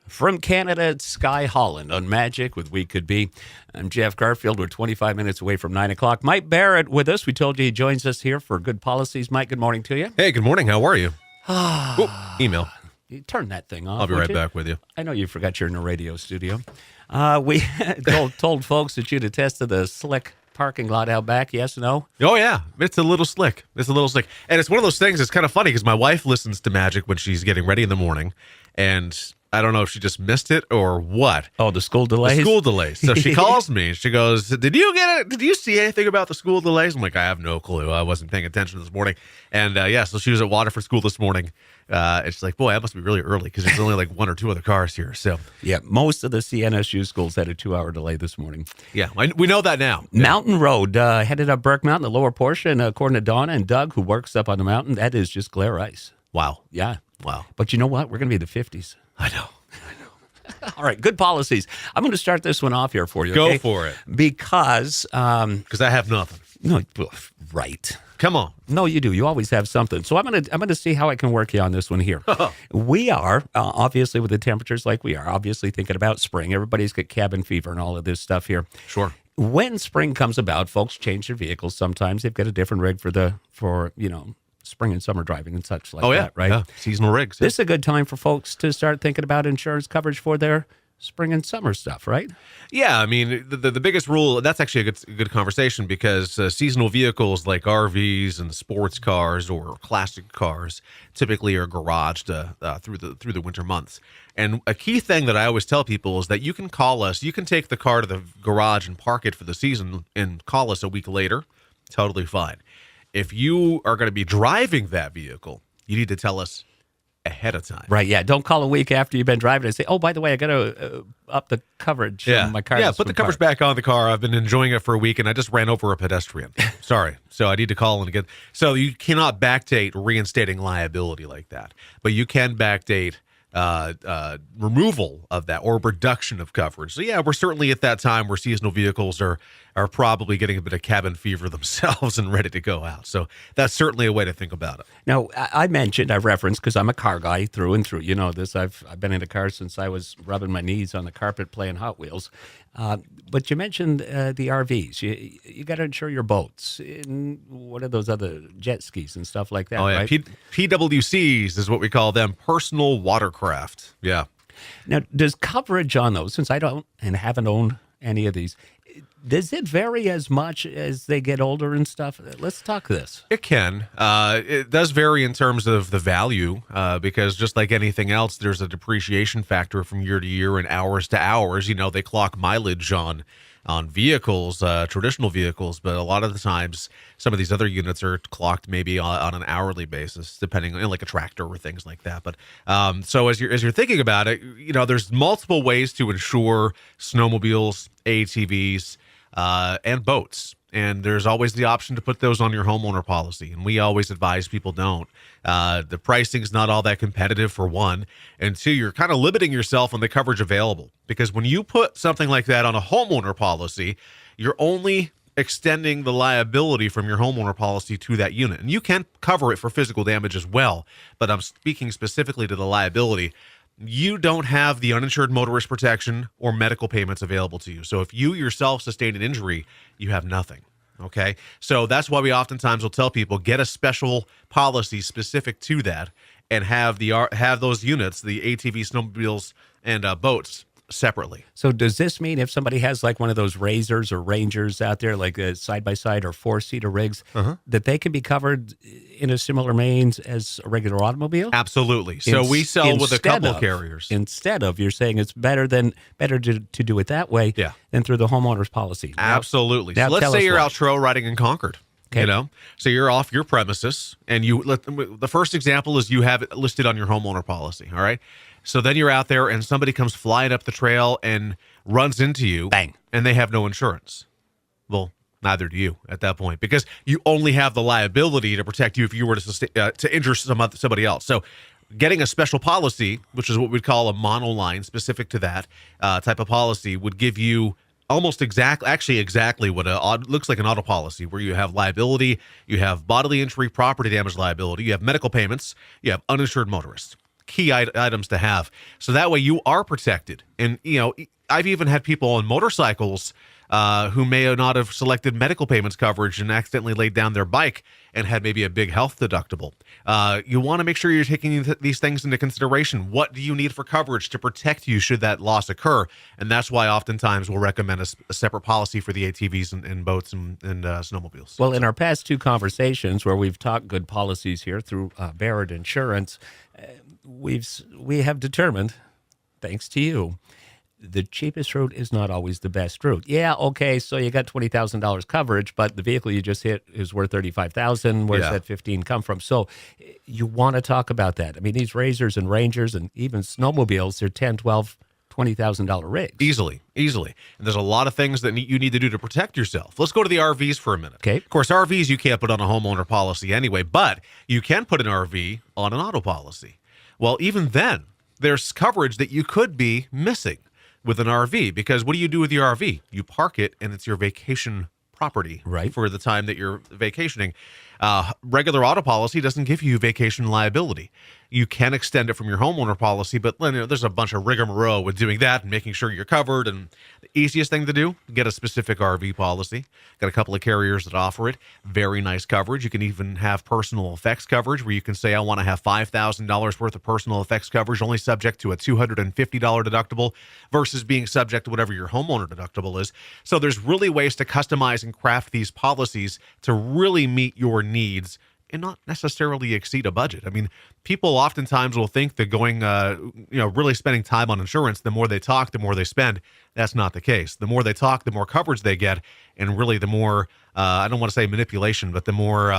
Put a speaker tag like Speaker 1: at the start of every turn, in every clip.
Speaker 1: From Canada, it's Sky Holland on Magic with We Could Be. I'm Jeff Garfield. We're 25 minutes away from 9 o'clock. Mike Barrett with us. We told you he joins us here for Good Policies. Mike, good morning to you.
Speaker 2: Hey, good morning. How are you? Email.
Speaker 1: You turn that thing off.
Speaker 2: I'll be right back with you.
Speaker 1: I know you forgot you're in a radio studio. We told folks that you'd attest to the slick parking lot out back. Yes, no?
Speaker 2: Oh, yeah. It's a little slick. And it's one of those things that's kind of funny because my wife listens to Magic when she's getting ready in the morning. And I don't know if she just missed it or what.
Speaker 1: Oh, the school delays?
Speaker 2: The school delays. So she calls me. She goes, did you get it? Did you see anything about the school delays? I'm like, I have no clue. I wasn't paying attention this morning. And so she was at Waterford School this morning. And she's like, boy, I must be really early because there's only like one or two other cars here. So
Speaker 1: yeah, most of the CNSU schools had a 2-hour delay this morning.
Speaker 2: Yeah, we know that now.
Speaker 1: Mountain Road headed up Burke Mountain, the lower portion, according to Donna and Doug, who works up on the mountain, that is just glare ice.
Speaker 2: Wow.
Speaker 1: Yeah.
Speaker 2: Wow.
Speaker 1: But you know what? We're going to be in the 50s.
Speaker 2: I know.
Speaker 1: All right, good policies. I'm going to start this one off here for you.
Speaker 2: Go for it.
Speaker 1: Because
Speaker 2: I have nothing.
Speaker 1: No, right.
Speaker 2: Come on.
Speaker 1: No, you do. You always have something. So I'm gonna see how I can work you on this one here. We are obviously with the temperatures like we are, obviously thinking about spring. Everybody's got cabin fever and all of this stuff here.
Speaker 2: Sure.
Speaker 1: When spring comes about, folks change their vehicles. Sometimes they've got a different rig for spring and summer driving and such like that, right?
Speaker 2: Yeah. Seasonal rigs.
Speaker 1: This is a good time for folks to start thinking about insurance coverage for their spring and summer stuff, right?
Speaker 2: Yeah, I mean, the biggest rule, that's actually a good conversation because seasonal vehicles like RVs and sports cars or classic cars typically are garaged through the winter months. And a key thing that I always tell people is that you can call us, you can take the car to the garage and park it for the season and call us a week later. Totally fine. If you are going to be driving that vehicle, you need to tell us ahead of time.
Speaker 1: Right, yeah. Don't call a week after you've been driving and say, oh, by the way, I got to up the coverage on my car.
Speaker 2: Yeah, put the coverage back on the car. I've been enjoying it for a week, and I just ran over a pedestrian. Sorry. So I need to call and get... So you cannot backdate reinstating liability like that. But you can backdate removal of that or reduction of coverage. So yeah, we're certainly at that time where seasonal vehicles are probably getting a bit of cabin fever themselves and ready to go out. So that's certainly a way to think about it.
Speaker 1: Now, I referenced, because I'm a car guy through and through. You know this. I've been in a car since I was rubbing my knees on the carpet playing Hot Wheels. But you mentioned the RVs. You got to insure your boats. And what are those other jet skis and stuff like that?
Speaker 2: Oh, yeah.
Speaker 1: Right?
Speaker 2: PWCs is what we call them, personal watercraft. Yeah.
Speaker 1: Now, does coverage on those, since I don't and haven't owned any of these, does it vary as much as they get older and stuff? Let's talk this.
Speaker 2: It can. It does vary in terms of the value because just like anything else, there's a depreciation factor from year to year and hours to hours. You know, they clock mileage on vehicles, traditional vehicles, but a lot of the times some of these other units are clocked maybe on an hourly basis, depending on like a tractor or things like that. But so as you're thinking about it, you know, there's multiple ways to insure snowmobiles, ATVs, and boats. And there's always the option to put those on your homeowner policy. And we always advise people don't. The pricing's not all that competitive, for one. And two, you're kind of limiting yourself on the coverage available. Because when you put something like that on a homeowner policy, you're only extending the liability from your homeowner policy to that unit. And you can cover it for physical damage as well. But I'm speaking specifically to the liability. You don't have the uninsured motorist protection or medical payments available to you. So if you yourself sustain an injury, you have nothing. Okay? So that's why we oftentimes will tell people, get a special policy specific to that and have those units, the ATV, snowmobiles, and boats, separately.
Speaker 1: So does this mean if somebody has like one of those Razors or Rangers out there, like a side-by-side or four-seater rigs, that they can be covered in a similar means as a regular automobile?
Speaker 2: Absolutely. So we sell with a couple of carriers.
Speaker 1: Instead of, you're saying it's better to do it that way than through the homeowner's policy.
Speaker 2: Absolutely.
Speaker 1: Now
Speaker 2: so let's say you're out trail riding in Concord.
Speaker 1: Okay.
Speaker 2: You know, so you're off your premises, and the first example is you have it listed on your homeowner policy. All right. So then you're out there, and somebody comes flying up the trail and runs into you.
Speaker 1: Bang.
Speaker 2: And they have no insurance. Well, neither do you at that point, because you only have the liability to protect you if you were to injure somebody else. So getting a special policy, which is what we'd call a monoline specific to that type of policy, would give you almost exactly what looks like an auto policy, where you have liability, you have bodily injury, property damage liability, you have medical payments, you have uninsured motorists. key items to have. So that way you are protected. And, I've even had people on motorcycles who may not have selected medical payments coverage and accidentally laid down their bike and had maybe a big health deductible. You want to make sure you're taking these things into consideration. What do you need for coverage to protect you should that loss occur? And that's why oftentimes we'll recommend a separate policy for the ATVs and boats and snowmobiles.
Speaker 1: Well, in our past two conversations where we've talked good policies here through Barrett Insurance, we have determined, thanks to you, the cheapest route is not always the best route. Yeah, okay, so you got $20,000 coverage, but the vehicle you just hit is worth $35,000. Where's that $15,000 come from? So you want to talk about that. I mean, these Razors and Rangers and even snowmobiles, they're $10,000, $12,000, $20,000 rigs.
Speaker 2: Easily. And there's a lot of things that you need to do to protect yourself. Let's go to the RVs for a minute.
Speaker 1: Okay.
Speaker 2: Of course, RVs you can't put on a homeowner policy anyway, but you can put an RV on an auto policy. Well, even then, there's coverage that you could be missing with an RV, because what do you do with your RV? You park it, and it's your vacation property for the time that you're vacationing. Regular auto policy doesn't give you vacation liability. You can extend it from your homeowner policy, but there's a bunch of rigmarole with doing that and making sure you're covered. And the easiest thing to do, get a specific RV policy. Got a couple of carriers that offer it. Very nice coverage. You can even have personal effects coverage where you can say, I want to have $5,000 worth of personal effects coverage, only subject to a $250 deductible versus being subject to whatever your homeowner deductible is. So there's really ways to customize and craft these policies to really meet your needs and not necessarily exceed a budget. I mean, people oftentimes will think that going, really spending time on insurance, the more they talk, the more they spend. That's not the case. The more they talk, the more coverage they get. And really the more, I don't want to say manipulation, but the more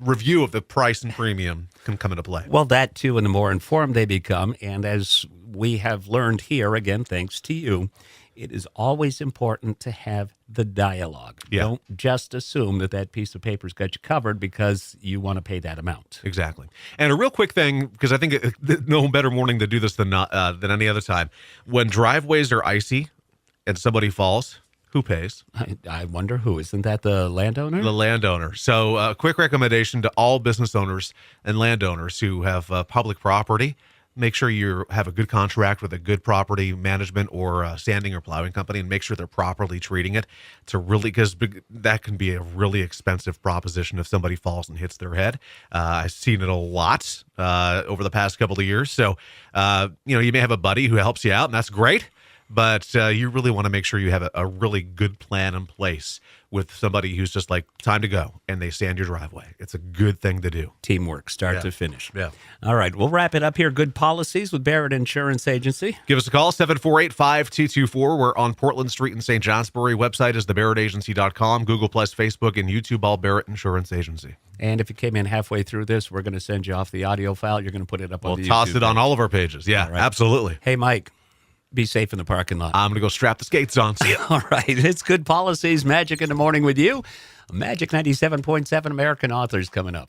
Speaker 2: review of the price and premium can come into play.
Speaker 1: Well, that too, and the more informed they become. And as we have learned here, again, thanks to you, it is always important to have the dialogue.
Speaker 2: Yeah.
Speaker 1: Don't just assume that piece of paper's got you covered because you want to pay that amount.
Speaker 2: Exactly. And a real quick thing, because I think no better morning to do this than any other time. When driveways are icy and somebody falls, who pays?
Speaker 1: I wonder who. Isn't that the landowner?
Speaker 2: The landowner. So a quick recommendation to all business owners and landowners who have public property. Make sure you have a good contract with a good property management or sanding or plowing company, and make sure they're properly treating it to really, because that can be a really expensive proposition if somebody falls and hits their head. I've seen it a lot over the past couple of years. So, you may have a buddy who helps you out, and that's great. But you really want to make sure you have a really good plan in place with somebody who's just like, time to go, and they sand your driveway. It's a good thing to do.
Speaker 1: Teamwork, start to finish.
Speaker 2: Yeah.
Speaker 1: All right, we'll wrap it up here. Good policies with Barrett Insurance Agency.
Speaker 2: Give us a call, 748-5224. We're on Portland Street in St. Johnsbury. Website is thebarrettagency.com. Google+, Facebook, and YouTube, all Barrett Insurance Agency.
Speaker 1: And if you came in halfway through this, we're going to send you off the audio file. You're going to put it up on the YouTube.
Speaker 2: We'll toss it on
Speaker 1: page.
Speaker 2: all of our pages. Yeah, absolutely.
Speaker 1: Hey, Mike. Be safe in the parking lot.
Speaker 2: I'm going to go strap the skates on. See ya.
Speaker 1: All right. It's Good Policies, Magic in the Morning with you. Magic 97.7 American Authors coming up.